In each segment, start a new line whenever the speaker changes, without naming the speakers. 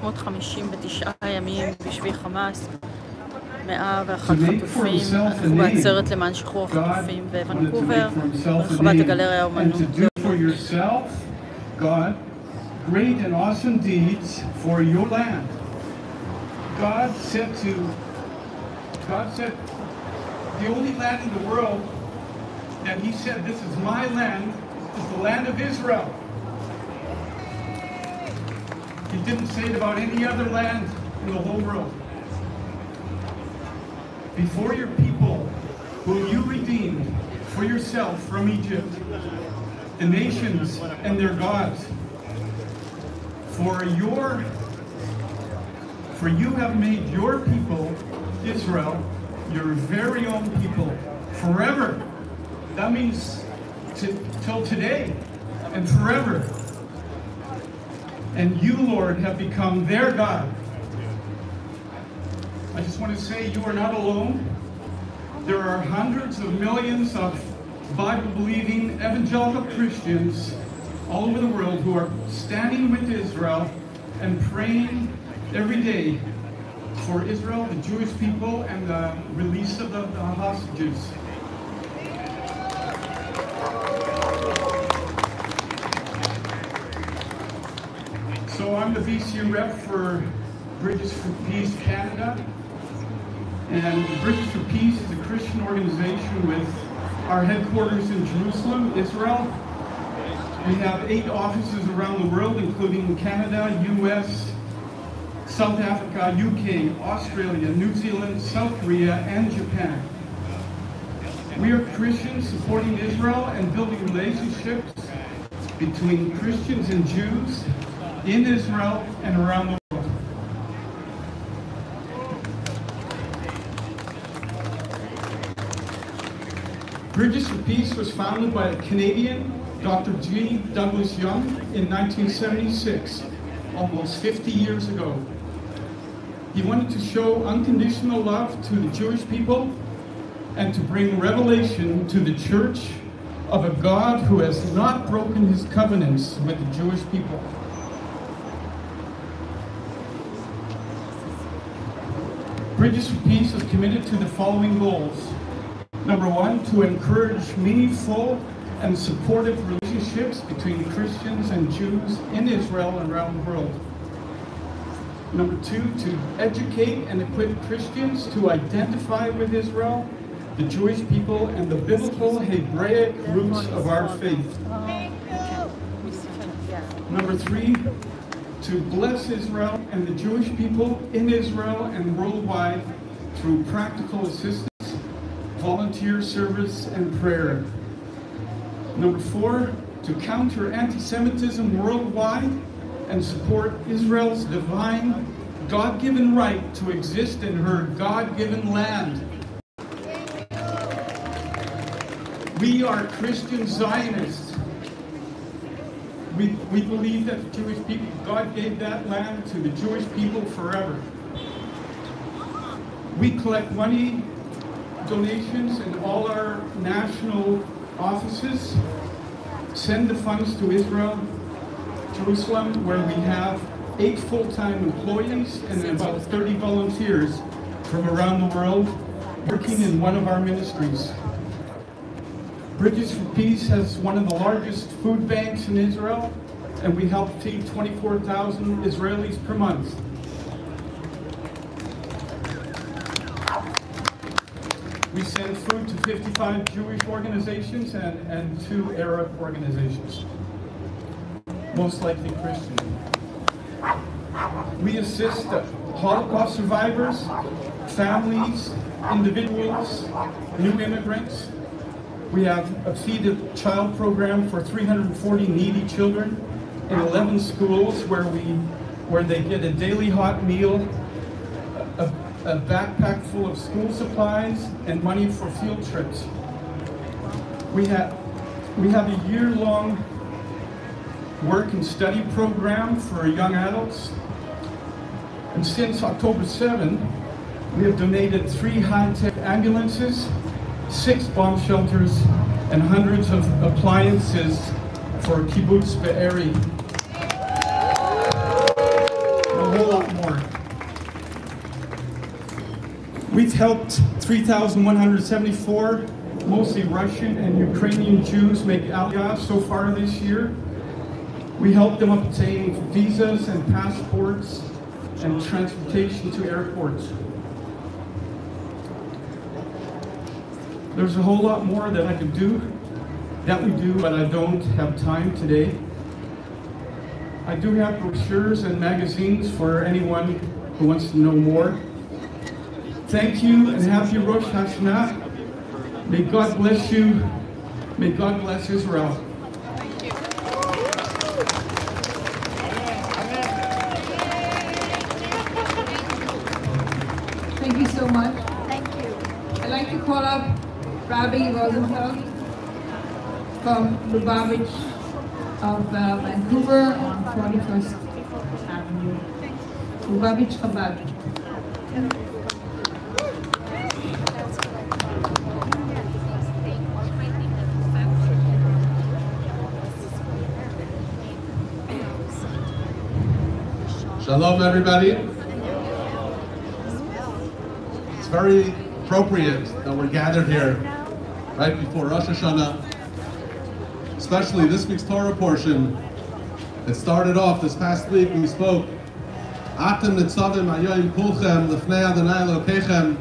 359 ימים בשבי חמאס, 101 חטופים. אנחנו בעצרת למען שחרור החטופים בוונקובר, ברחבת הגלריה האומנות.
God, great and awesome deeds for your land. God said, the only land in the world that he said, this is my land, is the land of Israel. He didn't say it about any other land in the whole world. Before your people, whom you redeemed for yourself from Egypt, the nations and their gods, for you have made your people, Israel, your very own people, forever. That means till today and forever. And you, Lord, have become their God. I just want to say you are not alone. There are hundreds of millions of Bible-believing evangelical Christians all over the world who are standing with Israel and praying every day for Israel, the Jewish people, and the release of the hostages. So I'm the VCU rep for Bridges for Peace Canada, and Bridges for Peace is a Christian organization with our headquarters in Jerusalem, Israel. We have 8 offices around the world, including Canada, US, South Africa, UK, Australia, New Zealand, South Korea, and Japan. We are Christians supporting Israel and building relationships between Christians and Jews in Israel and around the world. Bridges for Peace was founded by a Canadian, Dr. G. Douglas Young, in 1976, almost 50 years ago. He wanted to show unconditional love to the Jewish people and to bring revelation to the church of a God who has not broken his covenants with the Jewish people. Bridges for Peace is committed to the following goals. Number 1, to encourage meaningful and supportive relationships between Christians and Jews in Israel and around the world. Number 2, to educate and equip Christians to identify with Israel, the Jewish people, and the biblical Hebraic roots of our faith. Number 3, to bless Israel and the Jewish people in Israel and worldwide through practical assistance, volunteer service, and prayer. Number 4, to counter anti-Semitism worldwide and support Israel's divine, God-given right to exist in her God-given land. We are Christian Zionists. We believe that the Jewish people, God gave that land to the Jewish people forever. We collect money, donations in all our national offices, send the funds to Israel, Jerusalem, where we have 8 full-time employees and about 30 volunteers from around the world working in one of our ministries. Bridges for Peace has one of the largest food banks in Israel, and we help feed 24,000 Israelis per month. We send food to 55 Jewish organizations and 2 Arab organizations, most likely Christian. We assist Holocaust survivors, families, individuals, new immigrants. We have a Feed a Child program for 340 needy children in 11 schools where they get a daily hot meal, a backpack full of school supplies, and money for field trips. We have a year-long work and study program for young adults. And since October 7, we have donated 3 high-tech ambulances, 6 bomb shelters, and hundreds of appliances for Kibbutz Be'eri. The whole We've helped 3,174, mostly Russian and Ukrainian Jews, make Aliyah so far this year. We helped them obtain visas and passports and transportation to airports. There's a whole lot more that I could do, that we do, but I don't have time today. I do have brochures and magazines for anyone who wants to know more. Thank you and happy Rosh Hashanah. May God bless you. May God bless Israel.
Thank you so much.
Thank you.
I'd like to call up Rabbi Rosenfeld from Lubavitch of Vancouver on 41st Avenue. Lubavitch Chabad.
Shalom, everybody. It's very appropriate that we're gathered here right before Rosh Hashanah, especially this week's Torah portion. It started off this past week. We spoke. Atem nitzavim hayoim kulchem lefnei Adonai Elokechem.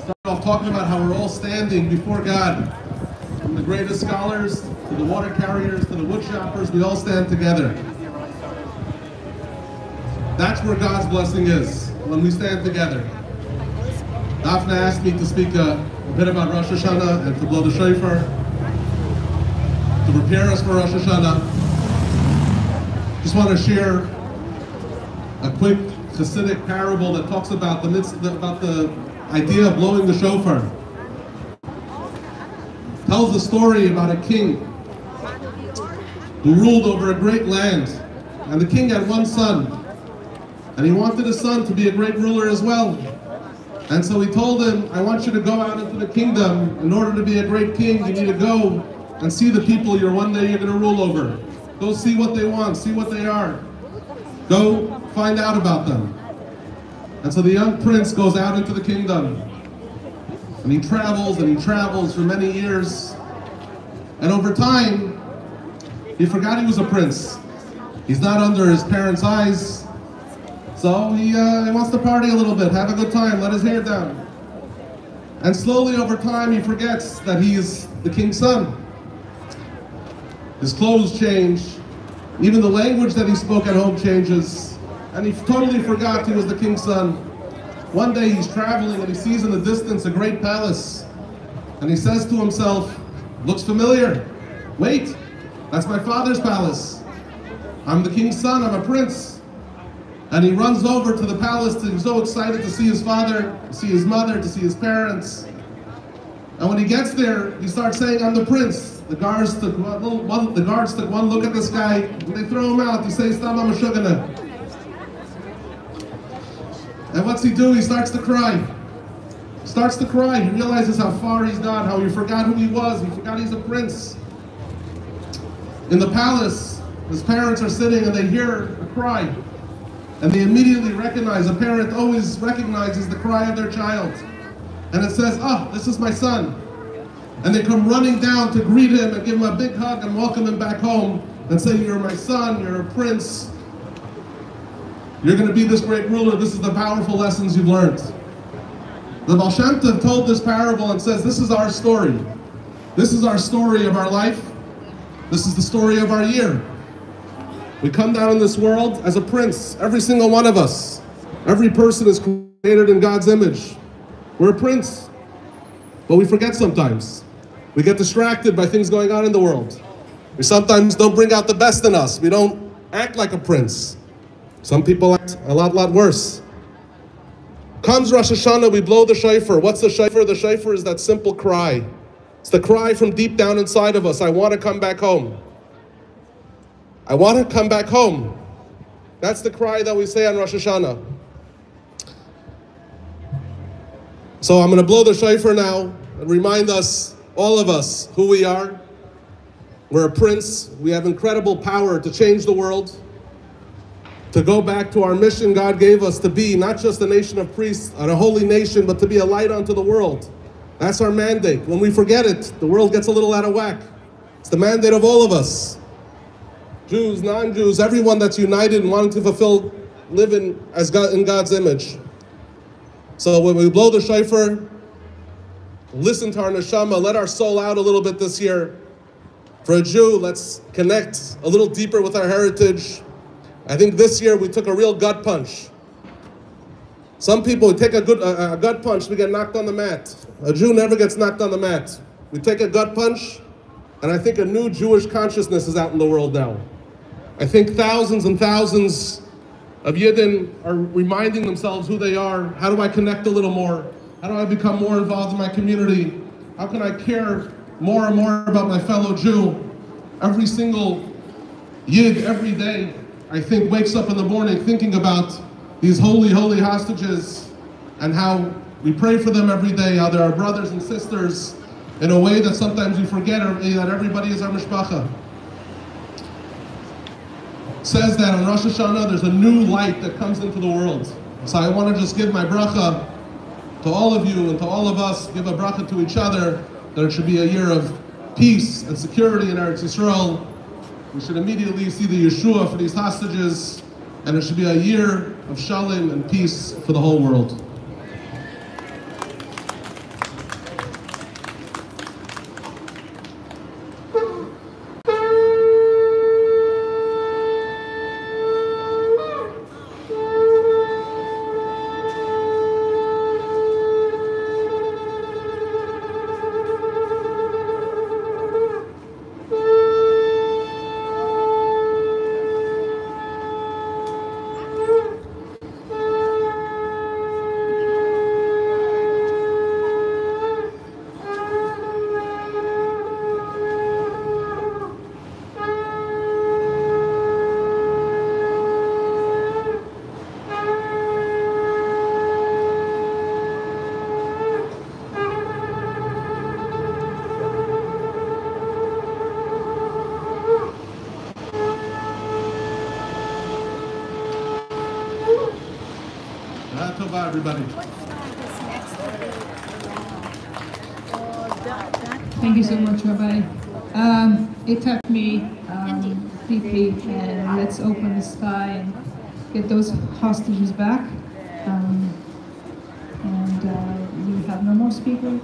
Started off talking about how we're all standing before God, from the greatest scholars to the water carriers to the wood choppers. We all stand together. That's where God's blessing is, when we stand together. Daphne asked me to speak a bit about Rosh Hashanah and to blow the shofar, to prepare us for Rosh Hashanah. Just want to share a quick Hasidic parable that talks about the idea of blowing the shofar. Tells the story about a king who ruled over a great land, and the king had one son. And he wanted his son to be a great ruler as well. And so he told him, I want you to go out into the kingdom. In order to be a great king, you need to go and see the people one day you're going to rule over. Go see what they want, see what they are. Go find out about them. And so the young prince goes out into the kingdom. And he travels for many years. And over time, he forgot he was a prince. He's not under his parents' eyes. So he wants to party a little bit, have a good time, let his hair down. And slowly over time he forgets that he is the king's son. His clothes change, even the language that he spoke at home changes, and he totally forgot he was the king's son. One day he's traveling and he sees in the distance a great palace, and he says to himself, looks familiar, wait, that's my father's palace. I'm the king's son, I'm a prince. And he runs over to the palace, he's so excited to see his father, to see his mother, to see his parents. And when he gets there, he starts saying, I'm the prince. The guards took one look at this guy, and they throw him out. He says, Stam I'm a shugana. And what's he do? He starts to cry. He realizes how far he's gone, how he forgot who he was. He forgot he's a prince. In the palace, his parents are sitting and they hear a cry. And they immediately recognize, a parent always recognizes the cry of their child. And it says, oh, this is my son. And they come running down to greet him and give him a big hug and welcome him back home and say, you're my son, you're a prince. You're going to be this great ruler. This is the powerful lessons you've learned. The Baal Shem Tov told this parable and says, this is our story. This is our story of our life. This is the story of our year. We come down in this world as a prince, every single one of us. Every person is created in God's image. We're a prince, but we forget sometimes. We get distracted by things going on in the world. We sometimes don't bring out the best in us. We don't act like a prince. Some people act a lot worse. Comes Rosh Hashanah, we blow the shofar. What's the shofar? The shofar is that simple cry. It's the cry from deep down inside of us. I want to come back home. I want to come back home. That's the cry that we say on Rosh Hashanah. So I'm going to blow the shofar now and remind us, all of us, who we are. We're a prince. We have incredible power to change the world. to go back to our mission God gave us to be not just a nation of priests and a holy nation, but to be a light unto the world. That's our mandate. When we forget it, the world gets a little out of whack. It's the mandate of all of us. Jews, non-Jews, everyone that's united and wanting to fulfill, living as God, in God's image. So when we blow the shofar, listen to our neshama, let our soul out a little bit this year. For a Jew, let's connect a little deeper with our heritage. I think this year we took a real gut punch. Some people, we take a gut punch, we get knocked on the mat. A Jew never gets knocked on the mat. We take a gut punch, and I think a new Jewish consciousness is out in the world now. I think thousands and thousands of Yidden are reminding themselves who they are. How do I connect a little more? How do I become more involved in my community? How can I care more and more about my fellow Jew? Every single Yid, every day, I think, wakes up in the morning thinking about these holy, holy hostages and how we pray for them every day, how they're our brothers and sisters in a way that sometimes we forget that everybody is our mishpacha. It says that on Rosh Hashanah there's a new light that comes into the world. So I want to just give my bracha to all of you and to all of us, give a bracha to each other, that it should be a year of peace and security in Eretz Yisrael. We should immediately see the Yeshua for these hostages, and it should be a year of shalom and peace for the whole world. Everybody.
Thank you so much, Rabbi. It touched me deeply, and let's open the sky and get those hostages back. We have no more speakers.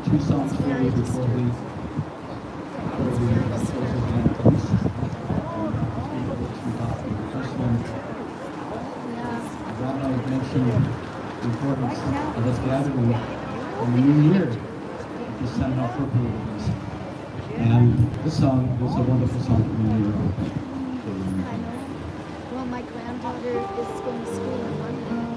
Two songs for you before we close the event. The first one, Rabbi mentioned the importance of us gathering in the new year to send out for pilgrims. And this song is a wonderful song for me.
Well, my granddaughter is going to school in London.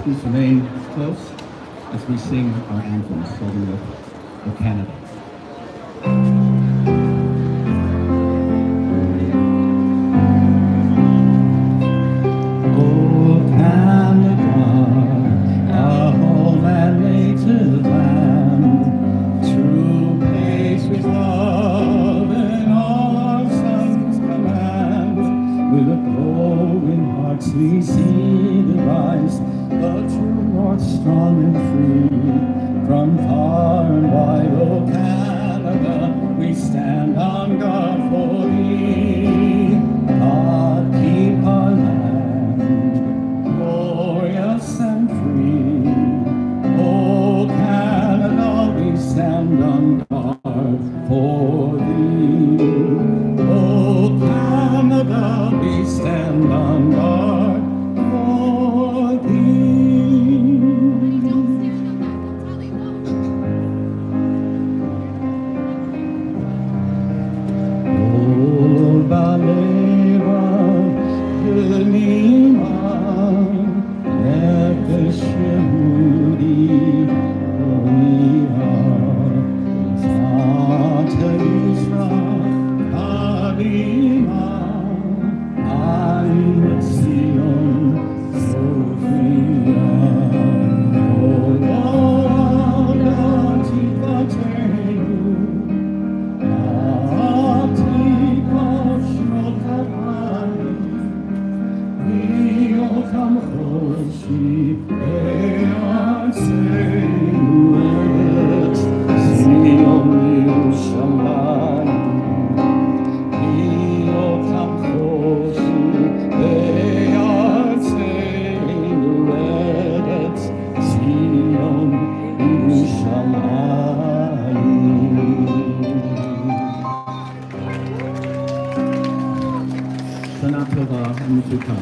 Please remain close as we sing our anthem, starting with Canada.
Strong and free from far and wide, oh Canada.
שנה טובה ומתוקה.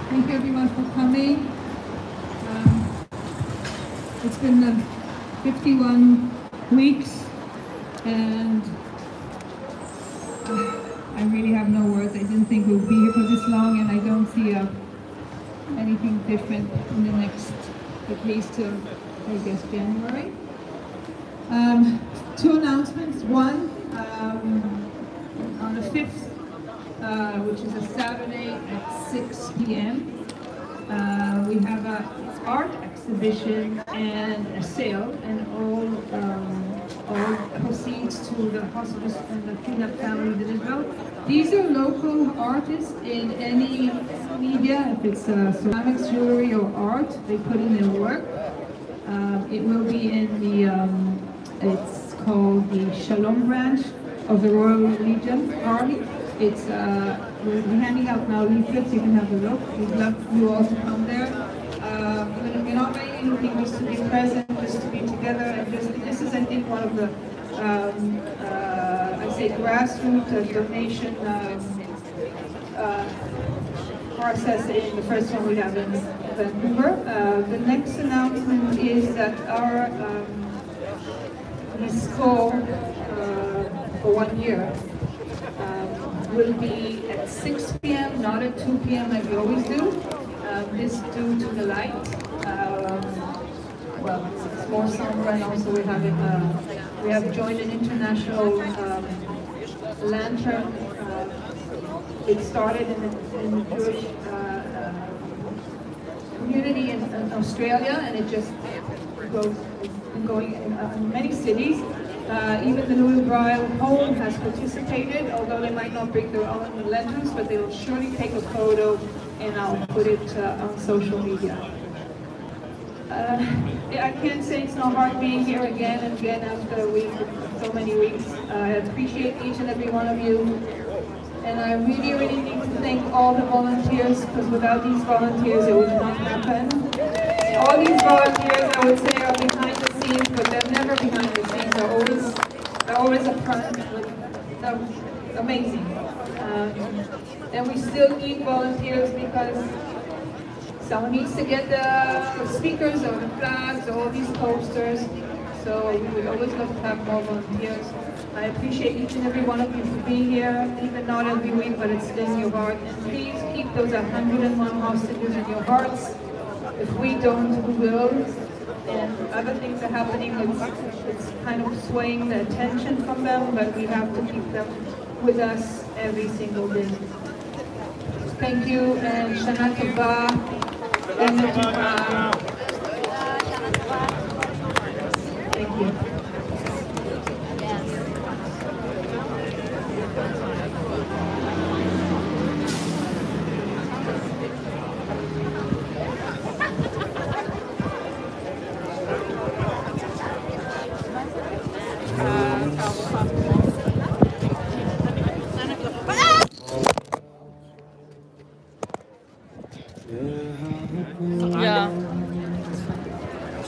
Thank you everyone for coming. It's been 51 weeks and I really have no words. I didn't think we'd be here for this long and I don't see anything different in the next, at least till, I guess, January. Two announcements. One, on the 5th, which is a Saturday at 6 p.m. We have an art exhibition and a sale, and all proceeds to the hospice and the cleanup family in Israel. These are local artists in any media, if it's ceramics, jewelry, or art, they put in their work. It will be in the, it's called the Shalom branch of the Royal Legion Army. It's, we'll be handing out now leaflets, you can have a look. We'd love you all to come there. Even if you're not doing anything, just to be present, just to be together, and just, this is, I think, one of the, I'd say, grassroots donation process in the first one we have in Vancouver. The next announcement is that our school for 1 year will be at 6 p.m., not at 2 p.m. like we always do. This due to the light. Well, it's more somber, and also we have joined an international lantern. It started in the Jewish community in Australia, and it just goes going in many cities. Even the Louis Braille home has participated, although they might not bring their own lanterns, but they will surely take a photo and I'll put it on social media. I can't say it's not hard being here again and again after a week, so many weeks. I appreciate each and every one of you. And I really, really need to thank all the volunteers, because without these volunteers it would not happen. All these volunteers, I would say, are behind the scenes, but they're never behind the scenes. They're always up front. They're amazing. And we still need volunteers because someone needs to get the speakers or the flags or all these posters. So we would always love to have more volunteers. I appreciate each and every one of you for being here, even not every week, but it's in your heart. And please keep those 101 hostages in your hearts. If we don't, who will? And other things are happening. It's kind of swaying the attention from them, but we have to keep them with us every single day. Thank you, and Shana Tova. Thank you.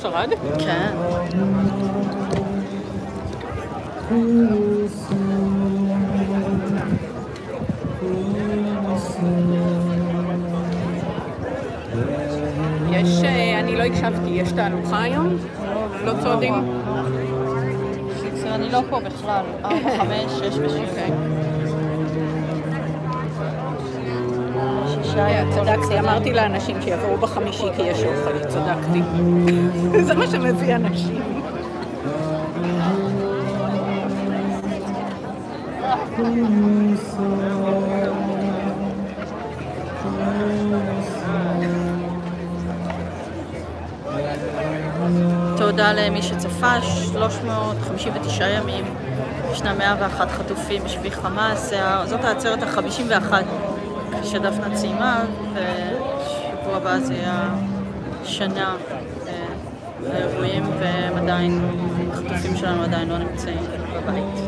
שרד? כן.
אני לא הקשבתי, יש תהלוכה היום? לא צועדים?
אני לא פה בכלל, 4, 5, 6 ו-7.
צדקתי, אמרתי לאנשים שיבואו בחמישי כי יש אוכל, צדקתי. זה מה שמביא אנשים.
תודה למי שצפה, 359 ימים, ישנה 101 חטופים בשבי חמאס, זאת העצרת ה-51 שדפנה ציימה, ושבוע הבא זה יהיה שנה לאירועים, והם עדיין, החטופים שלנו עדיין לא נמצאים בבית.